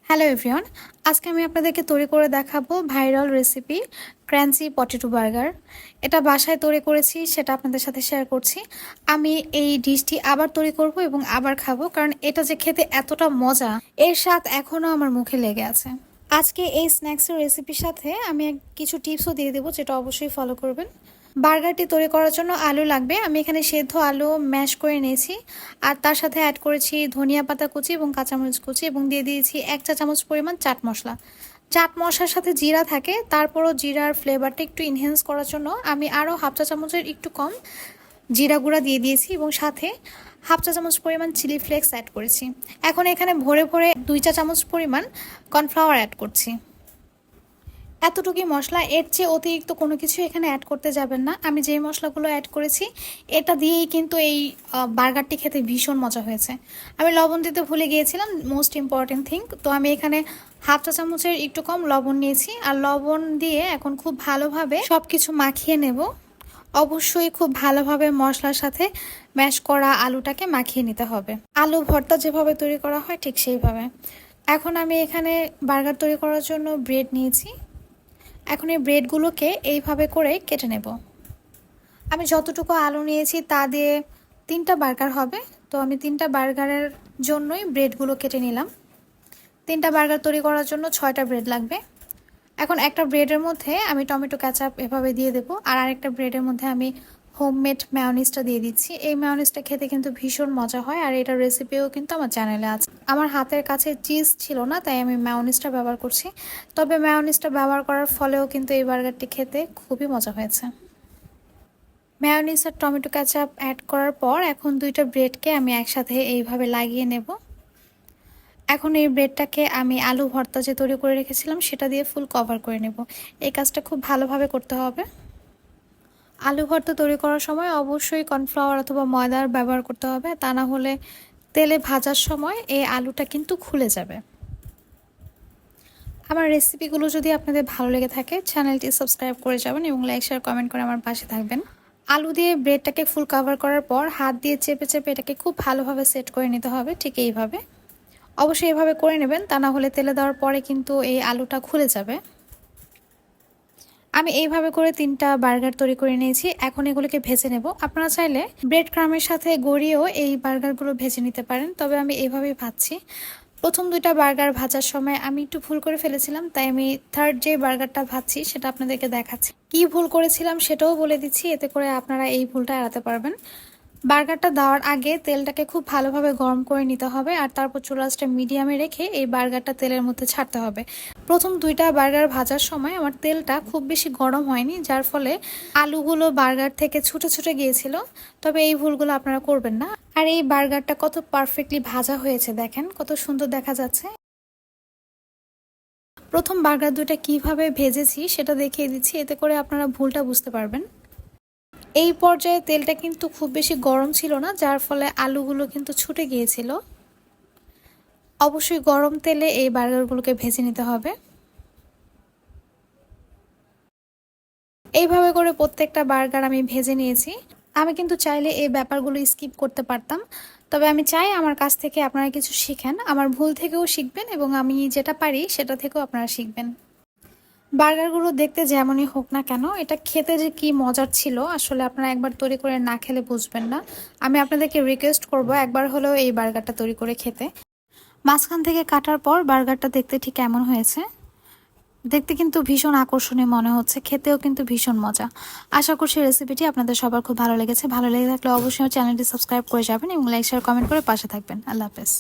Hello everyone, আজকে আমি আপনাদেরকে তৈরি করে দেখাবো viral recipe crunchy potato burger. এটা বাসায় তৈরি করেছি, সেটা আপনাদের সাথে শেয়ার করছি। আমি এই ডিশটি আবার তৈরি করব এবং আবার খাবো, কারণ এটা যে খেতে এতটা মজা, এর স্বাদ এখনও আমার মুখে লেগে আছে। আজকে এই স্ন্যাক্সের রেসিপির সাথে আমি কিছু টিপসও দিয়ে দেবো, যেটা অবশ্যই ফলো করবেন। বার্গারটি তৈরি করার জন্য আলু লাগবে। আমি এখানে সেদ্ধ আলু ম্যাশ করে নিয়েছি, আর তার সাথে অ্যাড করেছি ধনিয়া পাতা কুচি এবং কাঁচামরিচ কুচি, এবং দিয়ে দিয়েছি 1 চা চামচ পরিমাণ চাট মশলা। চাট মশলার সাথে জিরা থাকে, তারপরও জিরার ফ্লেভারটা একটু ইনহ্যান্স করার জন্য আমি আরও 1/2 চা চামচের একটু কম জিরা গুঁড়া দিয়ে দিয়েছি, এবং সাথে 1/2 চা চামচ পরিমাণ চিলি ফ্লেক্স অ্যাড করেছি। এখন এখানে ভরে ভরে 2 চা চামচ পরিমাণ কর্নফ্লাওয়ার অ্যাড করছি। এতটুকুই মশলা, এর চেয়ে অতিরিক্ত কোনো কিছু এখানে অ্যাড করতে যাবেন না। আমি যেই মশলাগুলো অ্যাড করেছি এটা দিয়েই কিন্তু এই বার্গারটি খেতে ভীষণ মজা হয়েছে। আমি লবণ দিতে ভুলে গিয়েছিলাম, মোস্ট ইম্পর্টেন্ট থিং। তো আমি এখানে 1/2 চা চামচের একটু কম লবণ নিয়েছি, আর লবণ দিয়ে এখন খুব ভালোভাবে সব কিছু মাখিয়ে নেব। অবশ্যই খুব ভালোভাবে মশলার সাথে ম্যাশ করা আলুটাকে মাখিয়ে নিতে হবে। আলু ভর্তা যেভাবে তৈরি করা হয় ঠিক সেইভাবে। এখন আমি এখানে বার্গার তৈরি করার জন্য ব্রেড নিয়েছি। এখন এই ব্রেডগুলোকে এইভাবে করে কেটে নেব। আমি যতটুকু আলু নিয়েছি তা দিয়ে 3টা বার্গার হবে, তো আমি 3টা বার্গারের জন্যই ব্রেডগুলো কেটে নিলাম। 3টা বার্গার তৈরি করার জন্য 6টা ব্রেড লাগবে। এখন একটা ব্রেডের মধ্যে আমি টমেটো কেচাপ এভাবে দিয়ে দেবো, আর আরেকটা ব্রেডের মধ্যে আমি হোমমেড ম্যায়োনিজটা দিয়ে দিচ্ছি। এই ম্যায়োনিজটা খেতে কিন্তু ভীষণ মজা হয়, আর এটার রেসিপিও কিন্তু আমার চ্যানেলে আছে। আমার হাতের কাছে চিজ ছিল না, তাই আমি ম্যায়োনিজটা ব্যবহার করছি। তবে ম্যায়োনিজটা ব্যবহার করার ফলেও কিন্তু এই বার্গারটি খেতে খুবই মজা হয়েছে। ম্যায়োনিজ আর টমেটো কেচাপ অ্যাড করার পর এখন 2টা ব্রেডকে আমি একসাথে এইভাবে লাগিয়ে নেব। এখন এই ব্রেডটাকে আমি আলু ভর্তা যে তৈরি করে রেখেছিলাম সেটা দিয়ে ফুল কভার করে নেব। এই কাজটা খুব ভালোভাবে করতে হবে। আলু ভর্তা তৈরি করার সময় অবশ্যই কর্নফ্লাওয়ার অথবা ময়দার ব্যবহার করতে হবে, তা না হলে তেলে ভাজার সময় এই আলুটা কিন্তু খুলে যাবে। আমার রেসিপিগুলো যদি আপনাদের ভালো লেগে থাকে, চ্যানেলটি সাবস্ক্রাইব করে যাবেন এবং লাইক শেয়ার কমেন্ট করে আমার পাশে থাকবেন। আলু দিয়ে ব্রেডটাকে ফুল কভার করার পর হাত দিয়ে চেপে চেপে এটাকে খুব ভালোভাবে সেট করে নিতে হবে, ঠিক এইভাবে। অবশ্যই এভাবে করে নেবেন, তা না হলে তেলে দেওয়ার পরে কিন্তু এই আলুটা খুলে যাবে। আমি এইভাবে করে 3টা বার্গার তৈরি করে নিয়েছি। এখন এগুলোকে ভেজে নেব। আপনারা চাইলে ব্রেড ক্রামের সাথে গড়িয়েও এই বার্গারগুলো ভেজে নিতে পারেন, তবে আমি এইভাবেই ভাজছি। প্রথম 2টা বার্গার ভাজার সময় আমি একটু ভুল করে ফেলেছিলাম, তাই আমি থার্ড যে বার্গারটা ভাজছি সেটা আপনাদেরকে দেখাচ্ছি। কি ভুল করেছিলাম সেটাও বলে দিচ্ছি, এতে করে আপনারা এই ভুলটা এড়াতে পারবেন। বার্গারটা দেওয়ার আগে তেলটাকে খুব ভালোভাবে গরম করে নিতে হবে, আর তারপর চুলাটা মিডিয়ামে রেখে এই বার্গারটা তেলের মধ্যে ছাড়তে হবে। প্রথম 2টা বার্গার ভাজার সময় আমার তেলটা খুব বেশি গরম হয়নি, যার ফলে আলুগুলো বার্গার থেকে ছুটে ছুটে গিয়েছিল। তবে এই ভুলগুলো আপনারা করবেন না। আর এই বার্গারটা কত পারফেক্টলি ভাজা হয়েছে দেখেন, কত সুন্দর দেখা যাচ্ছে। প্রথম বার্গার 2টা কিভাবে ভেজেছি সেটা দেখিয়ে দিচ্ছি, এতে করে আপনারা ভুলটা বুঝতে পারবেন। এই পর্যায়ে তেলটা কিন্তু খুব বেশি গরম ছিল না, যার ফলে আলুগুলো কিন্তু ছুটে গিয়েছিল। অবশ্যই গরম তেলে এই বার্গারগুলোকে ভেজে নিতে হবে। এইভাবে করে প্রত্যেকটা বার্গার আমি ভেজে নিয়েছি। আমি কিন্তু চাইলে এই ব্যাপারগুলো স্কিপ করতে পারতাম, তবে আমি চাই আমার কাছ থেকে আপনারা কিছু শিখেন, আমার ভুল থেকেও শিখবেন এবং আমি যেটা পারি সেটা থেকেও আপনারা শিখবেন। বার্গারগুলো দেখতে যেমনই হোক না কেন, এটা খেতে যে কি মজার ছিল আসলে আপনারা একবার তৈরি করে না খেলে বুঝবেন না। আমি আপনাদেরকে রিকোয়েস্ট করব একবার হলেও এই বার্গারটা তৈরি করে খেতে। মাঝখান থেকে কাটার পর বার্গারটা দেখতে ঠিক এমন হয়েছে। দেখতে কিন্তু ভীষণ আকর্ষণীয় মনে হচ্ছে, খেতেও কিন্তু ভীষণ মজা। আশা করছি রেসিপিটি আপনাদের সবার খুব ভালো লেগেছে। ভালো লেগে থাকলে অবশ্যই চ্যানেলটি সাবস্ক্রাইব করে যাবেন এবং লাইক শেয়ার কমেন্ট করে পাশে থাকবেন। আল্লাহ হাফেজ।